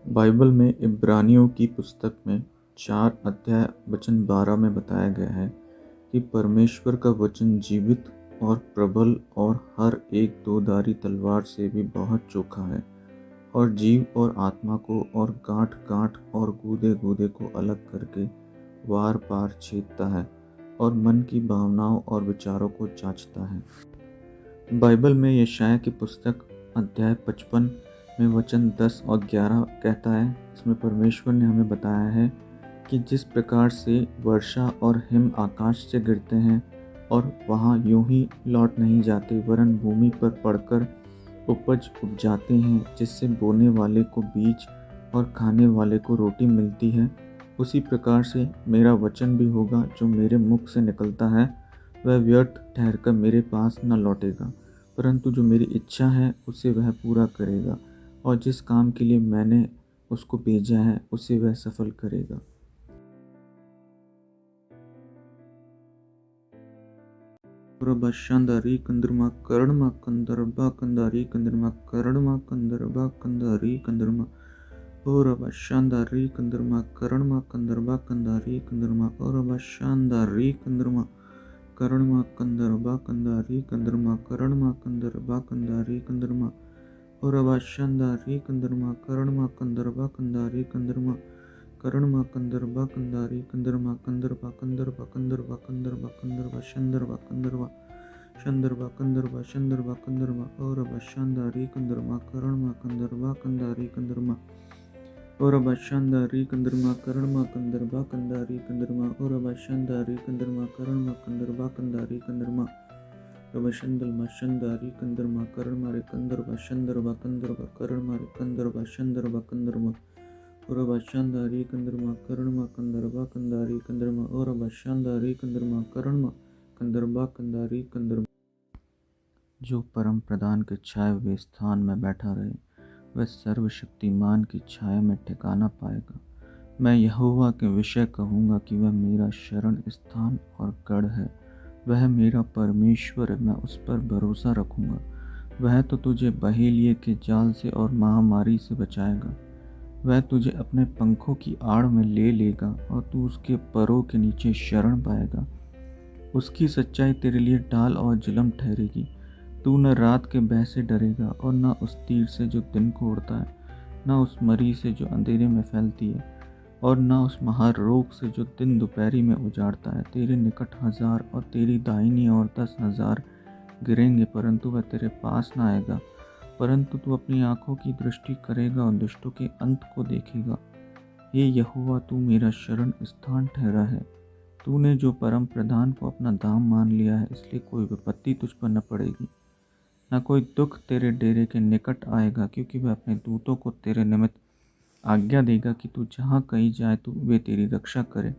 Bible में इब्रानियों की पुस्तक में 4 अध्याय वचन 12 में बताया गया है कि परमेश्वर का वचन जीवित और प्रबल और हर एक दोधारी तलवार से भी बहुत चोखा है और जीव और आत्मा को और गांठ गांठ और गूदे गूदे को अलग करके वार पार छेदता है और मन की भावनाओं और विचारों को जांचता है। बाइबल में यशायाह की पुस्तक अध्याय 55 में वचन 10 और 11 कहता है। इसमें परमेश्वर ने हमें बताया है कि जिस प्रकार से वर्षा और हिम आकाश से गिरते हैं और वहाँ यूं ही लौट नहीं जाते वरन भूमि पर पड़कर उपज उपजाते हैं, जिससे बोने वाले को बीज और खाने वाले को रोटी मिलती है, उसी प्रकार से मेरा वचन भी होगा जो मेरे मुख से निकलता है। वह व्यर्थ ठहरकर मेरे पास न लौटेगा, परंतु जो मेरी इच्छा है उसे वह पूरा करेगा और जिस काम के लिए मैंने उसको भेजा है उसे वह सफल करेगा। Prabashandari Kandarma Karadma Kandarba Kandari Kandarma Karadma Kandarba Kandari Kandarma Orabashandari Kandarma Karadma Kandarba Kandari Kandarma Orabashandari Kandarma Karadma Kandarba Kandari Kandarma Karadma Kandarba Kandari Kandarma Orabashandari Kandarma Karadma Kandarba Kandari Kandarma Karadma Kandarba Kandari Kandarma Kandarba Kandarba Kandarba Kandarba Kandarba Shandarba Kandarba Shandarba Kandarba Shandarba Kandarba Orabashandari Kandarma Karadma Kandarba Kandari Kandarma Orabashandari Kandarma Karadma Kandarba Kandari Kandarma Orabashandari Kandarma Karadma Kandarba Kandari Kandarma Rabashandal Mashandari Kandarma Karadma Kandarba Shandarba Kandarba Karadma Kandarba Shandarba Kandarma Orabashandari Kandarma Karadma Kandarba Kandari Kandarma Orabashandari Kandarma Karadma Kandarba Kandari Kandarma। जो परम प्रधान के छाए हुए स्थान में बैठा रहे वह सर्वशक्तिमान की छाया में ठिकाना पाएगा। मैं यहोवा के विषय कहूँगा कि वह मेरा शरण स्थान और गढ़ है। वह मेरा परमेश्वर है, मैं उस पर भरोसा रखूँगा। वह तो तुझे बहेलिये के जाल से और महामारी से बचाएगा। वह तुझे अपने पंखों की आड़ में ले लेगा और तू उसके परों के नीचे शरण पाएगा। उसकी सच्चाई तेरे लिए ढाल और झिलम ठहरेगी। तू न रात के भय से डरेगा और न उस तीर से जो दिन को उड़ता है, न उस मरी से जो अंधेरे में फैलती है, और न उस महारोग से जो दिन दोपहरी में उजाड़ता है। तेरे निकट 1000 और तेरी दाहिनी ओर 10,000 गिरेंगे, परंतु वह तेरे पास न आएगा। परंतु तू अपनी आंखों की दृष्टि करेगा और दुष्टों के अंत को देखेगा। हे यहोवा, तू मेरा शरण स्थान ठहरा है। तूने जो परम प्रधान को अपना धाम मान लिया है, इसलिए कोई विपत्ति तुझ पर न पड़ेगी, न कोई दुख तेरे डेरे के निकट आएगा, क्योंकि वह अपने दूतों को तेरे निमित्त आज्ञा देगा कि तू जहाँ कहीं जाए तो वे तेरी रक्षा करे।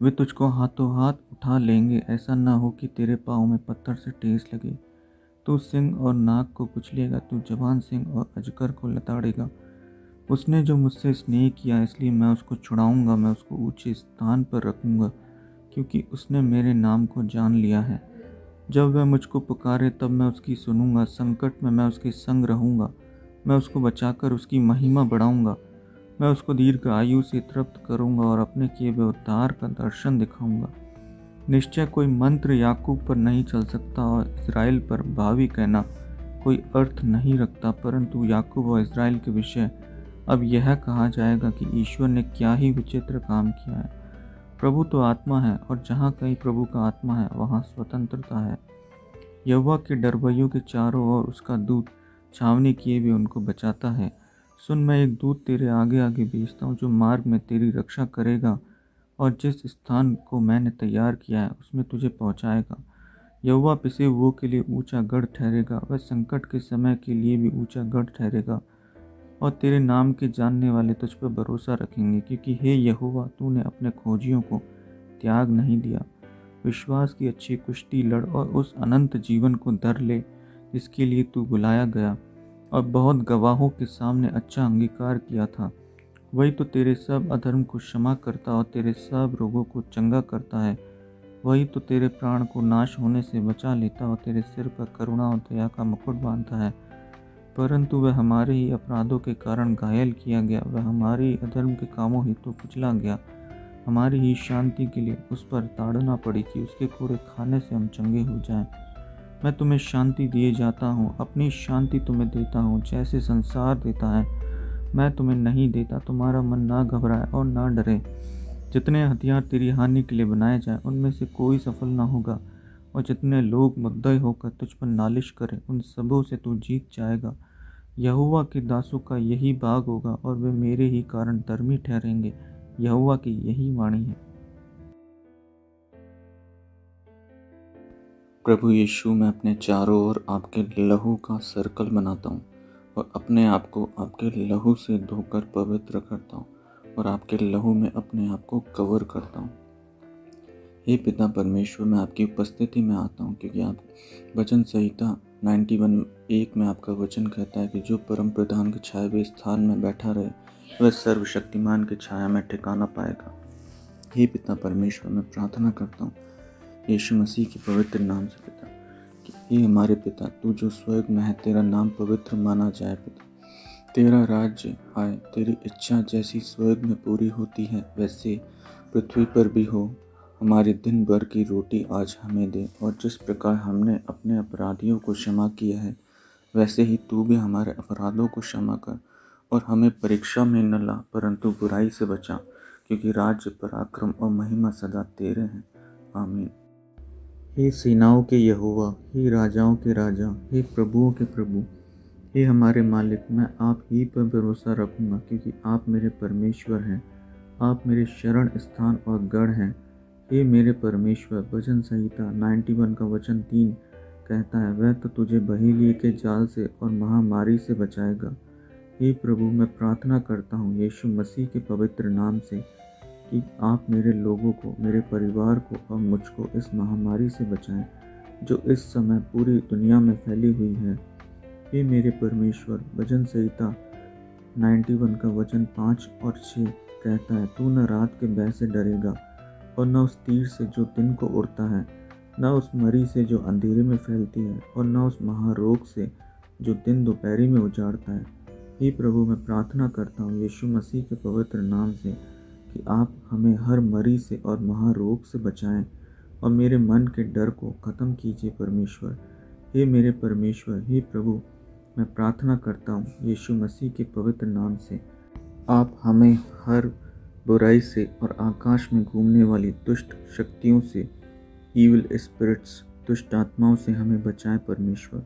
वे तुझको हाथों हाथ उठा लेंगे, ऐसा न हो कि तेरे पाँव में पत्थर से ठेस लगे। तू सिंह और नाग को कुचलेगा, तू जवान सिंह और अजगर को लताड़ेगा। उसने जो मुझसे स्नेह किया, इसलिए मैं उसको छुड़ाऊंगा। मैं उसको ऊंचे स्थान पर रखूंगा, क्योंकि उसने मेरे नाम को जान लिया है। जब वह मुझको पुकारे तब मैं उसकी सुनूंगा। संकट में मैं उसके संग रहूंगा। मैं उसको बचाकर उसकी महिमा बढ़ाऊंगा। मैं उसको दीर्घ आयु से तृप्त करूंगा और अपने किए हुए उद्धार का दर्शन दिखाऊंगा। निश्चय कोई मंत्र याकूब पर नहीं चल सकता और इज़राइल पर भावी कहना कोई अर्थ नहीं रखता, परंतु याकूब और इज़राइल के विषय अब यह कहा जाएगा कि ईश्वर ने क्या ही विचित्र काम किया है। प्रभु तो आत्मा है और जहाँ कहीं प्रभु का आत्मा है वहाँ स्वतंत्रता है। यहोवा के डरवैयों के चारों ओर उसका दूत छावनी किए हुए उनको बचाता है। सुन, मैं एक दूत तेरे आगे आगे भेजता हूँ, जो मार्ग में तेरी रक्षा करेगा और जिस स्थान को मैंने तैयार किया है उसमें तुझे पहुँचाएगा। यहोवा पिसे हुओं के लिए ऊंचा गढ़ ठहरेगा, वह संकट के समय के लिए भी ऊंचा गढ़ ठहरेगा, और तेरे नाम के जानने वाले तुझ पर भरोसा रखेंगे, क्योंकि हे यहोवा, तूने अपने खोजियों को त्याग नहीं दिया। विश्वास की अच्छी कुश्ती लड़ और उस अनंत जीवन को धर ले जिसके लिए तू बुलाया गया और बहुत गवाहों के सामने अच्छा अंगीकार किया था। वही तो तेरे सब अधर्म को क्षमा करता और तेरे सब रोगों को चंगा करता है। वही तो तेरे प्राण को नाश होने से बचा लेता और तेरे सिर पर करुणा और दया का मुकुट बांधता है। परंतु वह हमारे ही अपराधों के कारण घायल किया गया, वह हमारी अधर्म के कामों हेतु कुचला गया। हमारी ही शांति के लिए उस पर ताड़ना पड़ी कि उसके कोड़े खाने से हम चंगे हो जाएं। मैं तुम्हें शांति दिए जाता हूँ, अपनी शांति तुम्हें देता हूँ, जैसे संसार देता है मैं तुम्हें नहीं देता। तुम्हारा मन ना घबराए और ना डरे। जितने हथियार तेरी हानि के लिए बनाए जाएं उनमें से कोई सफल ना होगा, और जितने लोग मुद्दई होकर तुझ पर नालिश करें उन सबों से तू जीत जाएगा। यहोवा के दासों का यही भाग होगा और वे मेरे ही कारण धर्मी ठहरेंगे। यहोवा की यही वाणी है। प्रभु यीशु, मैं अपने चारों ओर आपके लहू का सर्कल बनाता हूँ और अपने आप को आपके लहू से धोकर पवित्र करता हूँ और आपके लहू में अपने आप को कवर करता हूँ। हे पिता परमेश्वर, मैं आपकी उपस्थिति में आता हूँ क्योंकि आप वचन संहिता 91:1 में आपका वचन कहता है कि जो परम प्रधान के छाए हुए स्थान में बैठा रहे वह सर्वशक्तिमान के छाया में ठिकाना पाएगा। हे पिता परमेश्वर, मैं प्रार्थना करता हूँ यीशु मसीह के पवित्र नाम से पिता कि हे हमारे पिता, तू जो स्वर्ग में है तेरा नाम पवित्र माना जाए। पिता, तेरा राज्य आए, तेरी इच्छा जैसी स्वर्ग में पूरी होती है वैसे पृथ्वी पर भी हो। हमारे दिन भर की रोटी आज हमें दे, और जिस प्रकार हमने अपने अपराधियों को क्षमा किया है वैसे ही तू भी हमारे अपराधों को क्षमा कर, और हमें परीक्षा में न ला परंतु बुराई से बचा, क्योंकि राज्य, पराक्रम और महिमा सदा तेरे हैं। आमीन। हे सेनाओं के यहोवा, हे राजाओं के राजा, हे प्रभुओं के प्रभु, हे हमारे मालिक, मैं आप ही पर भरोसा रखूंगा क्योंकि आप मेरे परमेश्वर हैं। आप मेरे शरण स्थान और गढ़ हैं। हे मेरे परमेश्वर, वचन संहिता 91 का वचन 3 कहता है, वह तो तुझे बहेलिये के जाल से और महामारी से बचाएगा। हे प्रभु, मैं प्रार्थना करता हूँ यीशु मसीह के पवित्र नाम से कि आप मेरे लोगों को, मेरे परिवार को और मुझको इस महामारी से बचाएं जो इस समय पूरी दुनिया में फैली हुई है। हे मेरे परमेश्वर, वचन संहिता 91 का वचन 5 और 6 कहता है, तू न रात के भय से डरेगा और न उस तीर से जो दिन को उड़ता है, न उस मरी से जो अंधेरे में फैलती है, और न उस महारोग से जो दिन दोपहरी में उजाड़ता है। हे प्रभु, मैं प्रार्थना करता हूँ यीशु मसीह के पवित्र नाम से कि आप हमें हर मरी से और महारोग से बचाएं और मेरे मन के डर को ख़त्म कीजिए परमेश्वर। हे मेरे परमेश्वर, हे प्रभु, मैं प्रार्थना करता हूँ यीशु मसीह के पवित्र नाम से आप हमें हर बुराई से और आकाश में घूमने वाली दुष्ट शक्तियों से, ईविल स्पिरिट्स, दुष्ट आत्माओं से हमें बचाएं परमेश्वर,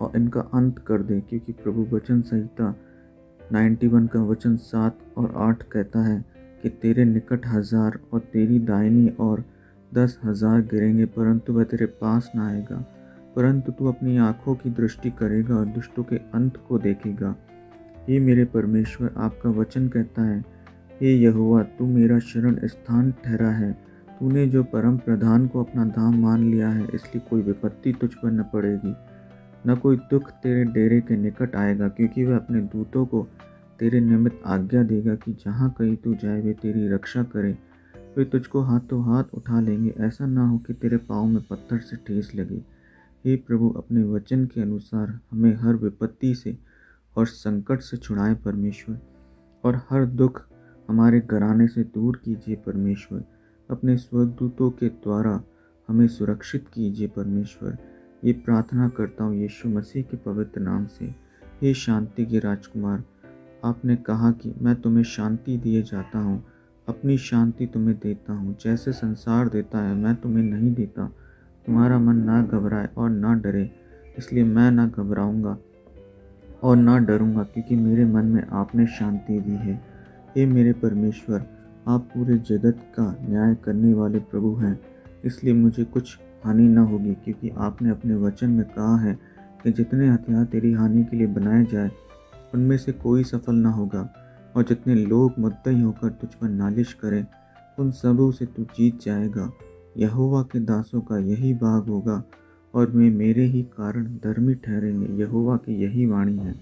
और इनका अंत कर दें, क्योंकि प्रभु वचन संहिता 91 का वचन 7 और 8 कहता है कि तेरे निकट 1000 और तेरी दाहिनी और 10,000 गिरेंगे परंतु वह तेरे पास ना आएगा, परंतु तू अपनी आंखों की दृष्टि करेगा और दुष्टों के अंत को देखेगा। हे मेरे परमेश्वर, आपका वचन कहता है, हे यहोवा, तू मेरा शरण स्थान ठहरा है। तूने जो परम प्रधान को अपना धाम मान लिया है, इसलिए कोई विपत्ति तुझ पर न पड़ेगी, न कोई दुख तेरे डेरे के निकट आएगा, क्योंकि वह अपने दूतों को तेरे निमित्त आज्ञा देगा कि जहाँ कहीं तू जाए वे तेरी रक्षा करें। वे तुझको हाथों हाथ उठा लेंगे, ऐसा ना हो कि तेरे पाँव में पत्थर से ठेस लगे। हे प्रभु, अपने वचन के अनुसार हमें हर विपत्ति से और संकट से छुड़ाएं परमेश्वर, और हर दुख हमारे घराने से दूर कीजिए परमेश्वर। अपने स्वर्गदूतों के द्वारा हमें सुरक्षित कीजिए परमेश्वर। ये प्रार्थना करता हूँ यीशु मसीह के पवित्र नाम से। हे शांति के राजकुमार, आपने कहा कि मैं तुम्हें शांति दिए जाता हूँ, अपनी शांति तुम्हें देता हूँ, जैसे संसार देता है मैं तुम्हें नहीं देता। तुम्हारा मन ना घबराए और ना डरे, इसलिए मैं ना घबराऊंगा और ना डरूंगा, क्योंकि मेरे मन में आपने शांति दी है। हे मेरे परमेश्वर, आप पूरे जगत का न्याय करने वाले प्रभु हैं, इसलिए मुझे कुछ हानि न होगी, क्योंकि आपने अपने वचन में कहा है कि जितने हथियार तेरी हानि के लिए बनाए जाए उनमें से कोई सफल न होगा, और जितने लोग मुद्दई होकर तुझ पर नालिश करें उन सबों से तू जीत जाएगा। यहोवा के दासों का यही भाग होगा और वे मेरे ही कारण धर्मी ठहरेंगे। यहोवा की यही वाणी है।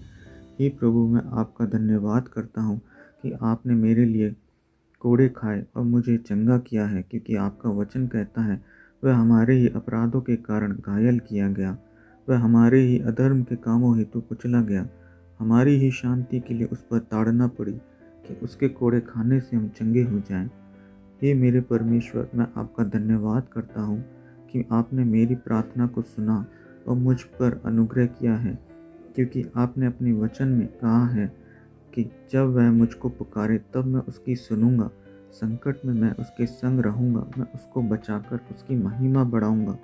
हे प्रभु, मैं आपका धन्यवाद करता हूँ कि आपने मेरे लिए कोड़े खाए और मुझे चंगा किया है, क्योंकि आपका वचन कहता है, वह हमारे ही अपराधों के कारण घायल किया गया, वह हमारे ही अधर्म के कामों हेतु कुचला गया। हमारी ही शांति के लिए उस पर ताड़ना पड़ी कि उसके कोड़े खाने से हम चंगे हो जाएं। हे मेरे परमेश्वर, मैं आपका धन्यवाद करता हूँ कि आपने मेरी प्रार्थना को सुना और मुझ पर अनुग्रह किया है, क्योंकि आपने अपने वचन में कहा है कि जब वह मुझको पुकारे तब मैं उसकी सुनूंगा। संकट में मैं उसके संग रहूंगा, मैं उसको बचाकर उसकी महिमा बढ़ाऊंगा।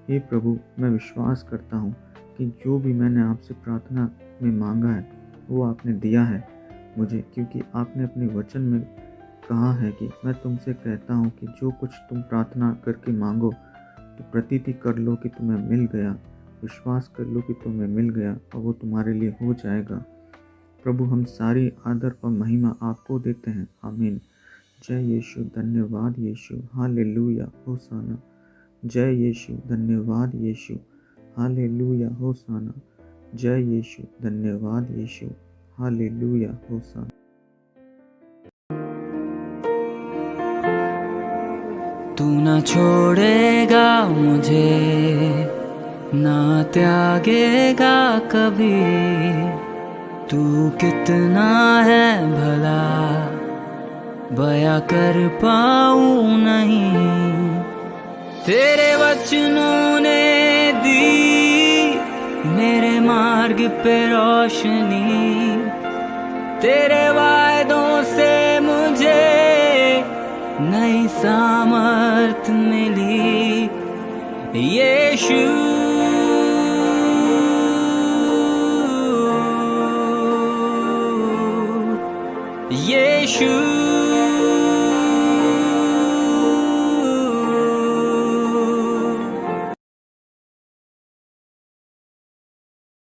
हे प्रभु, मैं विश्वास करता हूँ कि जो भी मैंने आपसे प्रार्थना में मांगा है वो आपने दिया है मुझे, क्योंकि आपने अपने वचन में कहा है कि मैं तुमसे कहता हूँ कि जो कुछ तुम प्रार्थना करके मांगो तो प्रतीति कर लो कि तुम्हें मिल गया, विश्वास कर लो कि तुम्हें मिल गया और वो तुम्हारे लिए हो जाएगा। प्रभु, हम सारी आदर और महिमा आपको देते हैं। आमीन। जय यीशु, धन्यवाद यीशु, हालेलुया, होसाना। जय यीशु, धन्यवाद यीशु, हालेलुया, होसाना। जय यीशु, धन्यवाद यीशु, हालेलुया, होसाना। तू न छोड़ेगा मुझे, ना त्यागेगा कभी। तू कितना है भला, बयां कर पाऊं नहीं। तेरे वचनों ने दी मेरे मार्ग पे रोशनी, तेरे वायदों से मुझे नई सामर्थ मिली। यीशु, यीशु।